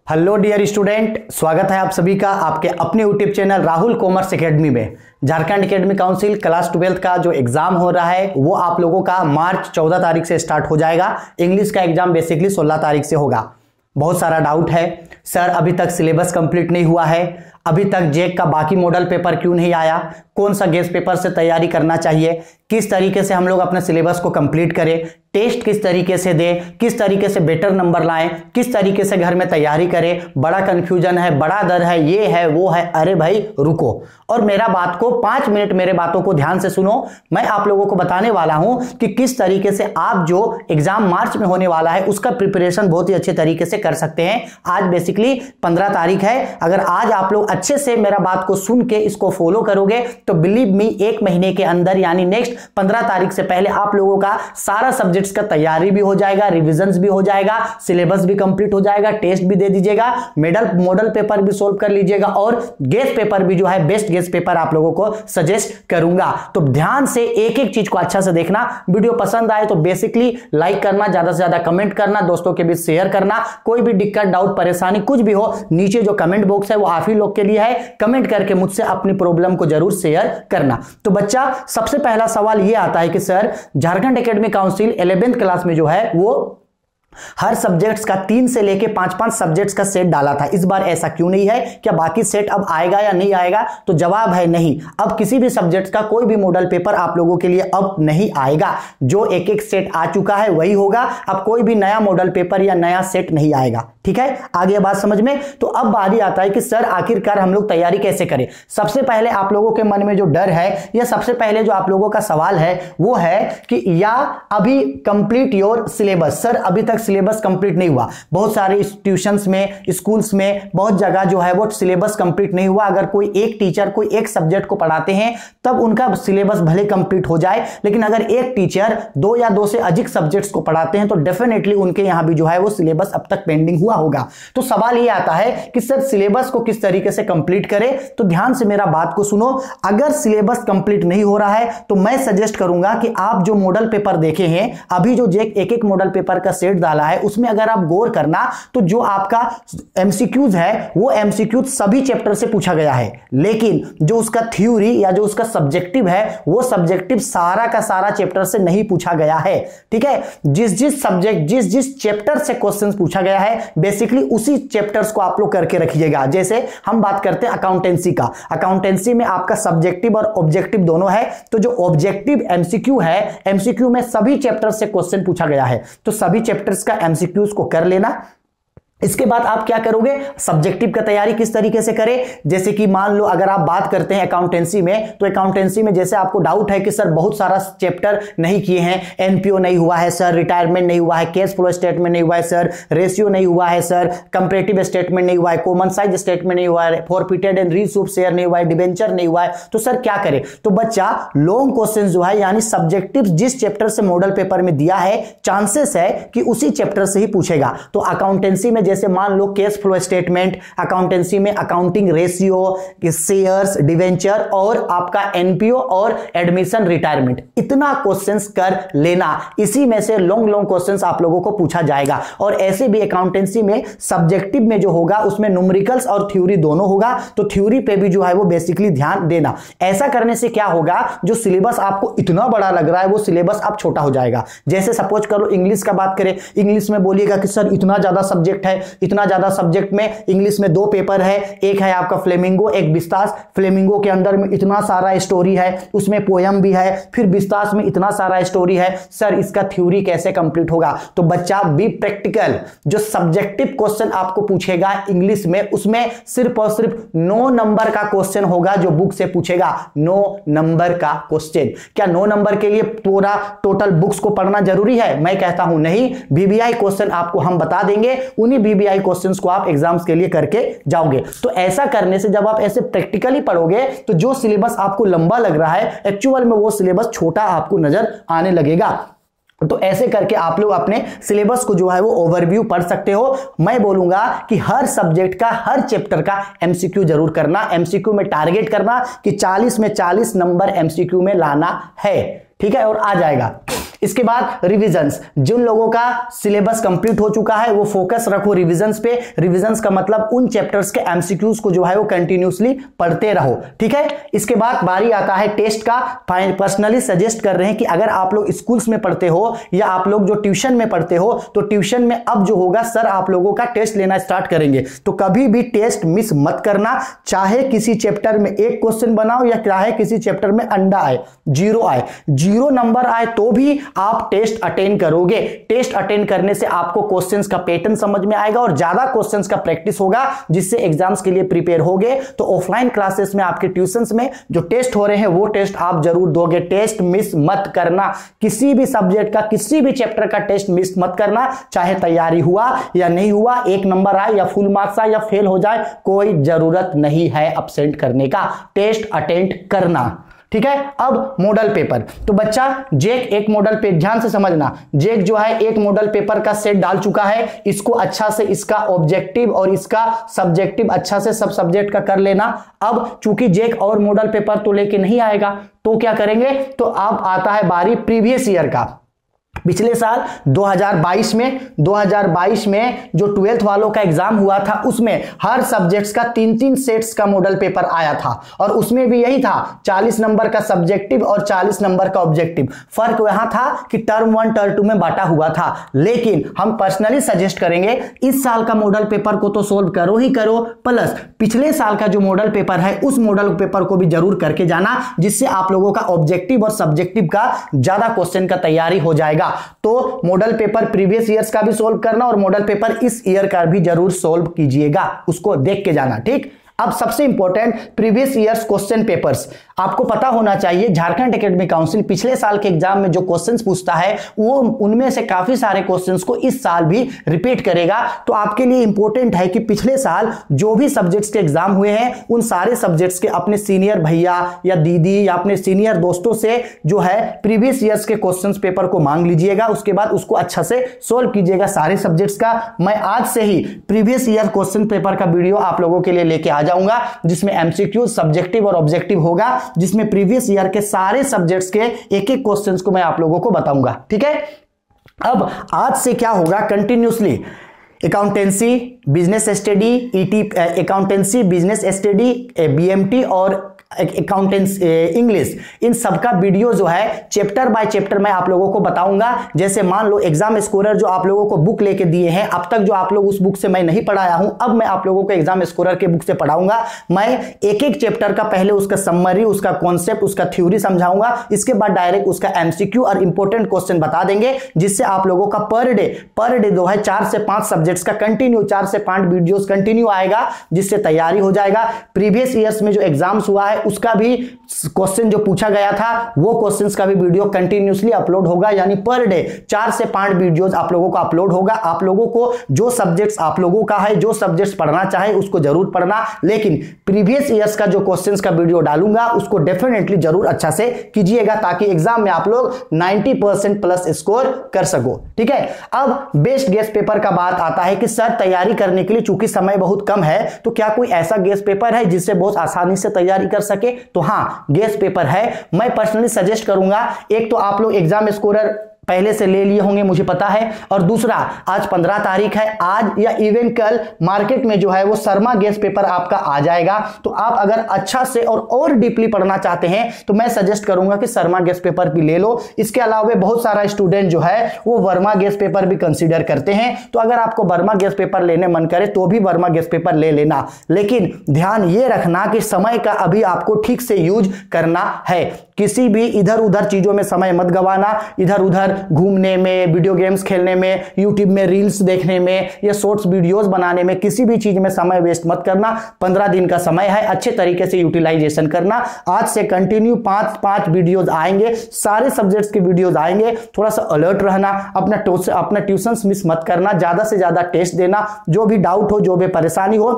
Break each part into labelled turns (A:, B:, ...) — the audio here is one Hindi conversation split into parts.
A: हेलो डियर स्टूडेंट, स्वागत है आप सभी का आपके अपने YouTube channel Rahul commerce academy में। झारखंड एकेडमी काउंसिल क्लास 12 का जो एग्जाम हो रहा है वो आप लोगों का मार्च 14 तारीख से स्टार्ट हो जाएगा। इंग्लिश का एग्जाम बेसिकली 16 तारीख से होगा। बहुत सारा डाउट है, सर अभी तक सिलेबस कंप्लीट नहीं हुआ है, अभी तक जेक का बाकी मॉडल पेपर क्यों नहीं आया, कौन सा गेस्ट पेपर से तैयारी करना चाहिए, किस तरीके से हम लोग अपने सिलेबस को कंप्लीट करें, टेस्ट किस तरीके से दें, किस तरीके से बेटर नंबर लाएं, किस तरीके से घर में तैयारी करें। बड़ा कंफ्यूजन है, बड़ा डर है, ये है वो है। अरे भाई रुको और मेरा बात को 5 मिनट मेरे बातों को ध्यान से सुनो। मैं आप लोगों को बताने वाला हूं कि किस तरीके से आप जो एग्जाम मार्च में होने वाला है उसका प्रिपरेशन बहुत ही अच्छे तरीके से कर सकते हैं। आज बेसिकली 15 तारीख है। अगर आज आप लोग अच्छे से मेरा बात को सुन के इसको फॉलो करोगे तो बिलीव मी 1 महीने के अंदर यानी नेक्स्ट 15 तारीख से पहले आप लोगों का सारा सब्जेक्ट्स का तैयारी भी हो जाएगा, रिविजन्स भी हो जाएगा, सिलेबस भी कंप्लीट हो जाएगा, टेस्ट भी दे दीजिएगा, मॉडल पेपर भी सोल्व कर लीजिएगा और गेस्ट पेपर भी जो है बेस्ट गेस्ट पेपर आप लोगों को सजेस्ट करूंगा। तो ध्यान से एक एक चीज को अच्छा से देखना। वीडियो पसंद आए तो बेसिकली लाइक करना, ज्यादा से ज्यादा कमेंट करना, दोस्तों के बीच शेयर करना। कोई भी दिक्कत, डाउट, परेशानी कुछ भी हो, नीचे जो कमेंट बॉक्स है वो आप ही लोग के लिए है। कमेंट करके मुझसे अपनी प्रॉब्लम को जरूर शेयर करना। तो बच्चा, सबसे पहला सवाल ये आता है कि sir Jharkhand academy council 11th class में जो है वो हर सब्जेक्ट्स का 3 से लेके 5-5 सब्जेक्ट्स का सेट डाला था। इस बार ऐसा क्यों नहीं है? क्या बाकी सेट अब आएगा या नहीं आएगा? तो जवाब है नहीं। अब किसी भी सब्जेक्ट का कोई भी मॉडल पेपर आप लोगों के लिए अब नहीं आएगा। जो एक एक सेट आ चुका है वही होगा। अब कोई भी नया मॉडल पेपर या नया सेट नहीं आएगा। ठीक है, आगे बात समझ में। तो अब बारी आता है कि सर आखिरकार हम लोग तैयारी कैसे करें। सबसे पहले आप लोगों के मन में जो डर है या सबसे पहले जो आप लोगों का सवाल है वो है कि या अभी कंप्लीट योर सिलेबस। सर अभी तक सिलेबस कंप्लीट नहीं हुआ। बहुत सारे ट्यूशंस में, स्कूल्स में बहुत जगह जो है वो सिलेबस कंप्लीट नहीं हुआ। अगर कोई एक टीचर कोई एक सब्जेक्ट को पढ़ाते हैं तब उनका सिलेबस भले कंप्लीट हो जाए, लेकिन अगर एक टीचर 2 या 2 से अधिक सब्जेक्ट्स को पढ़ाते हैं तो डेफिनेटली उनके यहां भी जो है वो सिलेबस अब तक पेंडिंग हुआ होगा। तो सवाल ये आता है कि सर सिलेबस को किस तरीके से कंप्लीट करें। तो ध्यान से मेरा बात को सुनो। अगर सिलेबस कंप्लीट नहीं हो रहा है तो मैं सजेस्ट करूंगा कि आप जो मॉडल पेपर देखे हैं, अभी जो एक एक मॉडल पेपर का सेट डाला है उसमें अगर आप गौर करना तो जो आपका एमसीक्यूज है वो एमसीक्यूज सभी चैप्टर से पूछा गया है, लेकिन जो उसका थ्योरी या जो उसका सब्जेक्टिव है वो सब्जेक्टिव सारा का सारा चैप्टर से नहीं पूछा गया है। ठीक है, जिस सब्जेक्ट जिस चैप्टर से क्वेश्चंस पूछा गया है बेसिकली उसी चैप्टर्स को आप लोग करके रखिएगा। जैसे हम बात करते हैं अकाउंटेंसी का, अकाउंटेंसी में आपका सब्जेक्टिव और ऑब्जेक्टिव दोनों है। तो जो ऑब्जेक्टिव एमसीक्यू है, एमसीक्यू में सभी चैप्टर से क्वेश्चन पूछा गया है, तो सभी चैप्टर्स का एमसीक्यूज को कर लेना। इसके बाद आप क्या करोगे, सब्जेक्टिव का तैयारी किस तरीके से करें। जैसे कि मान लो अगर आप बात करते हैं अकाउंटेंसी में, तो अकाउंटेंसी में जैसे आपको डाउट है कि सर बहुत सारा चैप्टर नहीं किए हैं, एनपीओ नहीं हुआ है सर, रिटायरमेंट नहीं हुआ है, कैश फ्लो स्टेटमेंट नहीं हुआ है सर, रेशियो नहीं हुआ है सर, कंपैरेटिव स्टेटमेंट नहीं हुआ है, कॉमन साइज स्टेटमेंट नहीं हुआ है, फॉरफिटेड एंड रीइश्यूड शेयर नहीं हुआ है, डिबेंचर नहीं हुआ है, तो सर क्या करें। तो बच्चा, लॉन्ग क्वेश्चन जो है यानी सब्जेक्टिव जिस चैप्टर से मॉडल पेपर में दिया है चांसेस है कि उसी चैप्टर से ही पूछेगा। तो अकाउंटेंसी में जैसे मान लो कैश फ्लो स्टेटमेंट, अकाउंटेंसी में अकाउंटिंग रेशियो, शेयर्स, डिवेंचर और आपका एनपीओ और एडमिशन रिटायरमेंट, इतना क्वेश्चंस कर लेना। इसी में से लॉन्ग क्वेश्चंस आप लोगों को पूछा जाएगा। और ऐसे भी अकाउंटेंसी में सब्जेक्टिव में जो होगा उसमें न्यूमेरिकल्स और थ्योरी दोनों होगा, तो थ्योरी पे भी जो है वो बेसिकली ध्यान देना। ऐसा करने से क्या होगा, जो सिलेबस आपको इतना बड़ा लग रहा है वो सिलेबस अब छोटा हो जाएगा। जैसे सपोज करो इंग्लिश का बात करें, इंग्लिश में बोलिएगा कि सर इतना ज्यादा सब्जेक्ट है, इतना ज्यादा सब्जेक्ट में इंग्लिश में 2 पेपर है, एक है आपका फ्लेमिंगो, एक बिस्तास। फ्लेमिंगो के अंदर में इतना सारा स्टोरी है, उसमें पोयम भी है, फिर बिस्तास में इतना सारा स्टोरी है, सर इसका थ्योरी कैसे कंप्लीट होगा। तो बच्चा बी प्रैक्टिकल। जो सब्जेक्टिव क्वेश्चन आपको पूछेगा इंग्लिश में, उसमें सिर्फ और सिर्फ 9 नंबर का क्वेश्चन होगा जो बुक से पूछेगा। 9 नंबर का क्वेश्चन। क्या 9 नंबर के लिए पूरा टोटल बुक्स को पढ़ना जरूरी है? मैं कहता हूं नहीं। बीबीआई क्वेश्चन आपको हम बता देंगे, उन्हीं बीबीआई क्वेश्चंस को आप एग्जाम्स के लिए करके जाओगे। तो ऐसा करने से जब आप ऐसे प्रैक्टिकली पढ़ोगे तो जो सिलेबस आपको लंबा लग रहा है एक्चुअल में वो सिलेबस छोटा आपको नजर आने लगेगा। तो ऐसे करके आप लोग अपने सिलेबस को जो है वो ओवरव्यू पढ़ सकते हो। मैं बोलूंगा कि हर सब्जेक्ट का, हर चैप्टर का एमसीक्यू जरूर करना। एमसीक्यू में टारगेट करना कि 40 में 40 नंबर एमसीक्यू में लाना है। ठीक है, और आ जाएगा। इसके बाद रिविजन्स, जिन लोगों का सिलेबस कंप्लीट हो चुका है वो फोकस रखो रिविजन्स पे। रिविजन्स का मतलब उन चैप्टर्स के एमसीक्यूज को जो है वो कंटिन्यूसली पढ़ते रहो, ठीक है। इसके बाद बारी आता है टेस्ट का। पर्सनली सजेस्ट कर रहे हैं कि अगर आप लोग स्कूल्स में पढ़ते हो या आप लोग जो ट्यूशन में पढ़ते हो, तो ट्यूशन में अब जो होगा सर आप लोगों का टेस्ट लेना स्टार्ट करेंगे, तो कभी भी टेस्ट मिस मत करना। चाहे किसी चैप्टर में एक क्वेश्चन बनाओ या चाहे किसी चैप्टर में अंडा आए, जीरो आए, जीरो नंबर आए, तो भी आप टेस्ट अटेंड करोगे। टेस्ट अटेंड करने से आपको क्वेश्चंस का पैटर्न समझ में आएगा और ज्यादा क्वेश्चंस का प्रैक्टिस होगा, जिससे एग्जाम्स के लिए प्रिपेयर होगे। तो ऑफलाइन क्लासेस में आपके ट्यूशंस में जो टेस्ट हो रहे हैं वो टेस्ट आप जरूर दोगे। टेस्ट मिस मत करना, किसी भी सब्जेक्ट का किसी भी चैप्टर का टेस्ट मिस मत करना। चाहे तैयारी हुआ या नहीं हुआ, एक नंबर आए या फुल मार्क्स आए या फेल हो जाए, कोई जरूरत नहीं है अब्सेंट करने का, टेस्ट अटेंड करना, ठीक है। अब मॉडल पेपर, तो बच्चा जेक एक मॉडल पे ध्यान से समझना, जेक जो है एक मॉडल पेपर का सेट डाल चुका है। इसको अच्छा से इसका ऑब्जेक्टिव और इसका सब्जेक्टिव अच्छा से सब सब्जेक्ट का कर लेना। अब चूंकि जेक और मॉडल पेपर तो लेके नहीं आएगा, तो क्या करेंगे, तो अब आता है बारी प्रीवियस ईयर का। पिछले साल 2022 में जो 12th वालों का एग्जाम हुआ था, उसमें हर सब्जेक्ट्स का 3-3 सेट्स का मॉडल पेपर आया था और उसमें भी यही था 40 नंबर का सब्जेक्टिव और 40 नंबर का ऑब्जेक्टिव। फर्क यहां था कि टर्म 1 टर्म 2 में बांटा हुआ था। लेकिन हम पर्सनली सजेस्ट करेंगे इस साल का मॉडल पेपर को तो सोल्व करो ही करो, प्लस पिछले साल का जो मॉडल पेपर है उस मॉडल पेपर को भी जरूर करके जाना, जिससे आप लोगों का ऑब्जेक्टिव और सब्जेक्टिव का ज्यादा क्वेश्चन का तैयारी हो जाएगा। तो मॉडल पेपर प्रीवियस ईयर्स का भी सोल्व करना और मॉडल पेपर इस ईयर का भी जरूर सोल्व कीजिएगा, उसको देख के जाना, ठीक। अब सबसे important previous years question papers, आपको पता होना चाहिए झारखंड एकेडमिक काउंसिल पिछले साल के एग्जाम में जो क्वेश्चंस पूछता है वो उनमें से काफी सारे क्वेश्चंस को इस साल भी रिपीट करेगा। तो आपके लिए इंपॉर्टेंट है कि पिछले साल जो भी सब्जेक्ट्स के एग्जाम हुए हैं उन सारे सब्जेक्ट्स के अपने सीनियर भैया या दीदी या अपने सीनियर दोस्तों से जो है प्रीवियस ईयर्स के क्वेश्चन पेपर को मांग लीजिएगा। उसके बाद उसको अच्छा से सोल्व कीजिएगा सारे सब्जेक्ट्स का। मैं आज से ही प्रीवियस ईयर क्वेश्चन पेपर का वीडियो आप लोगों के लिए लेके आ जाऊंगा, जिसमें एमसीक्यू, सब्जेक्टिव और ऑब्जेक्टिव होगा, जिसमें प्रीवियस ईयर के सारे सब्जेक्ट्स के एक एक क्वेश्चंस को मैं आप लोगों को बताऊंगा, ठीक है। अब आज से क्या होगा, continuously accountancy, business study, ET accountancy, business study, BMT और अकाउंटेंस इंग्लिश, इन सबका वीडियो जो है चैप्टर बाय चैप्टर मैं आप लोगों को बताऊंगा। जैसे मान लो एग्जाम स्कोरर जो आप लोगों को बुक लेके दिए हैं, अब तक जो आप लोग उस बुक से मैं नहीं पढ़ाया हूं, अब मैं आप लोगों को एग्जाम स्कोरर के बुक से पढ़ाऊंगा। मैं एक एक चैप्टर का पहले उसका समरी, उसका कॉन्सेप्ट, उसका थ्योरी समझाऊंगा, इसके बाद डायरेक्ट उसका एमसीक्यू और इंपॉर्टेंट क्वेश्चन बता देंगे, जिससे आप लोगों का पर डे जो है 4 से 5 सब्जेक्ट्स का कंटिन्यू 4 से 5 वीडियोस कंटिन्यू आएगा, जिससे तैयारी हो जाएगा। प्रीवियस ईयर्स में जो एग्जाम्स हुआ है उसका भी क्वेश्चन जो पूछा गया था वो क्वेश्चंस का भी वीडियो कंटिन्यूसली अपलोड होगा, यानी पर डे 4 से 5 वीडियोस आप लोगों को अपलोड होगा। आप लोगों को जो सब्जेक्ट्स आप लोगों का है, जो सब्जेक्ट्स पढ़ना चाहे उसको जरूर पढ़ना, लेकिन प्रीवियस ईयर्स का जो क्वेश्चंस का वीडियो डालूंगा उसको डेफिनेटली जरूर अच्छा से कीजिएगा, ताकि एग्जाम में आप लोग 90% प्लस स्कोर कर सको, ठीक है। अब बेस्ट गेस पेपर का बात आता है कि सर तैयारी करने के लिए चूंकि समय बहुत कम है, तो क्या कोई ऐसा गेस पेपर है जिससे बहुत आसानी से तैयारी कर सके? तो हाँ, गेस पेपर है। मैं पर्सनली सजेस्ट करूंगा, एक तो आप लोग एग्जाम स्कोरर पहले से ले लिए होंगे मुझे पता है, और दूसरा आज 15 तारीख है, आज या इवन कल मार्केट में जो है वो शर्मा गेस पेपर आपका आ जाएगा। तो आप अगर अच्छा से और डीपली पढ़ना चाहते हैं तो मैं सजेस्ट करूंगा कि शर्मा गेस पेपर भी ले लो। इसके अलावा बहुत सारा स्टूडेंट जो है वो वर्मा गेस पेपर भी कंसीडर करते हैं, तो अगर आपको वर्मा गेस पेपर लेने मन करे तो भी वर्मा गेस पेपर ले लेना, लेकिन ध्यान ये रखना कि समय का अभी आपको ठीक से यूज करना है। किसी भी इधर उधर चीजों में समय मत गवाना, इधर उधर घूमने में, वीडियो गेम्स खेलने में, यूट्यूब में रील्स देखने में या शॉर्ट्स वीडियोस बनाने में, किसी भी चीज में समय वेस्ट मत करना। 15 दिन का समय है, अच्छे तरीके से यूटिलाइजेशन करना। आज से कंटिन्यू 5 वीडियोस आएंगे, सारे सब्जेक्ट्स के वीडियोस आएंगे। थोड़ा सा अलर्ट रहना, अपना ट्यूशंस मिस मत करना, ज्यादा से ज्यादा टेस्ट देना, जो भी डाउट हो, जो भी परेशानी हो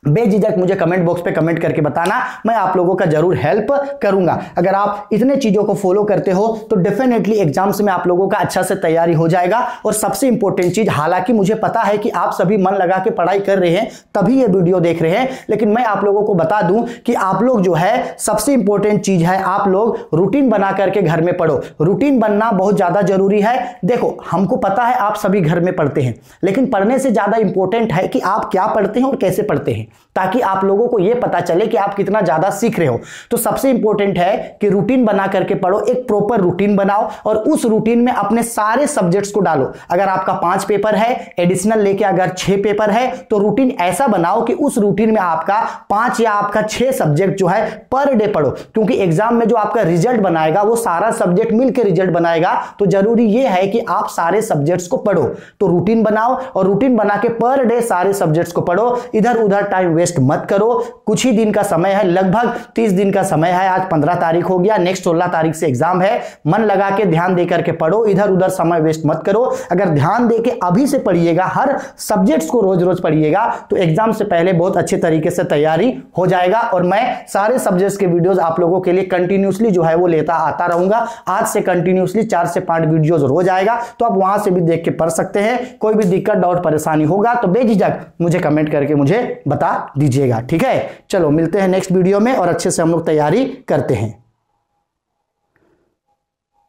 A: बेझिझक मुझे कमेंट बॉक्स पे कमेंट करके बताना, मैं आप लोगों का जरूर हेल्प करूंगा। अगर आप इतने चीजों को फॉलो करते हो तो डेफिनेटली एग्जाम्स में आप लोगों का अच्छा से तैयारी हो जाएगा। और सबसे इंपॉर्टेंट चीज, हालांकि मुझे पता है कि आप सभी मन लगा के पढ़ाई कर रहे हैं तभी ये वीडियो देख रहे हैं, लेकिन मैं आप लोगों को बता दूं कि आप लोग जो है सबसे इंपॉर्टेंट चीज है, आप लोग रूटीन बना करके घर में पढ़ो। रूटीन बनना बहुत ज्यादा जरूरी है। देखो, हमको पता है आप सभी घर में पढ़ते हैं, लेकिन पढ़ने से ज्यादा इंपॉर्टेंट है कि आप क्या पढ़ते हैं और कैसे पढ़ते हैं, ताकि आप लोगों को यह पता चले कि आप कितना ज्यादा सीख रहे हो। तो सबसे इंपॉर्टेंट है कि रूटीन बना करके पढ़ो, एक प्रॉपर रूटीन बनाओ और उस रूटीन में अपने सारे सब्जेक्ट्स को डालो। अगर आपका 5 पेपर है, एडिशनल लेके अगर 6 पेपर है, तो रूटीन ऐसा बनाओ कि उस रूटीन में आपका 5 या आपका 6 सब्जेक्ट जो है पर डे पढ़ो, क्योंकि एग्जाम में जो आपका रिजल्ट बनाएगा वो सारा सब्जेक्ट मिलकर रिजल्ट बनाएगा। तो जरूरी यह है कि आप सारे सब्जेक्ट्स को पढ़ो। तो रूटीन बनाओ और रूटीन बना के पर डे सारे सब्जेक्ट्स को पढ़ो। इधर उधर टाइम वेस्ट मत करो। कुछ ही दिन का समय है, लगभग 30 दिन का समय है। आज 15 तारीख हो गया, नेक्स्ट 16 तारीख से एग्जाम है। मन लगा के ध्यान दे करके पढ़ो, इधर उधर समय वेस्ट मत करो। अगर ध्यान दे के अभी से पढ़िएगा, हर सब्जेक्ट्स को रोज रोज पढ़िएगा, तो एग्जाम से पहले बहुत अच्छे तरीके से तैयारी हो जाएगा। और मैं सारे सब्जेक्ट्स के वीडियोस आप लोगों के लिए कंटिन्यूसली जो है वो लेता आता रहूंगा। आज से कंटिन्यूसली 4 से 5 वीडियोस रोज आएगा, तो आप वहां से भी देख के पढ़ सकते हैं। कोई भी दिक्कत, डाउट, परेशानी होगा तो बेझिझक मुझे कमेंट करके मुझे बता दीजिएगा। ठीक है, चलो मिलते हैं नेक्स्ट वीडियो में और अच्छे से हम लोग तैयारी करते हैं।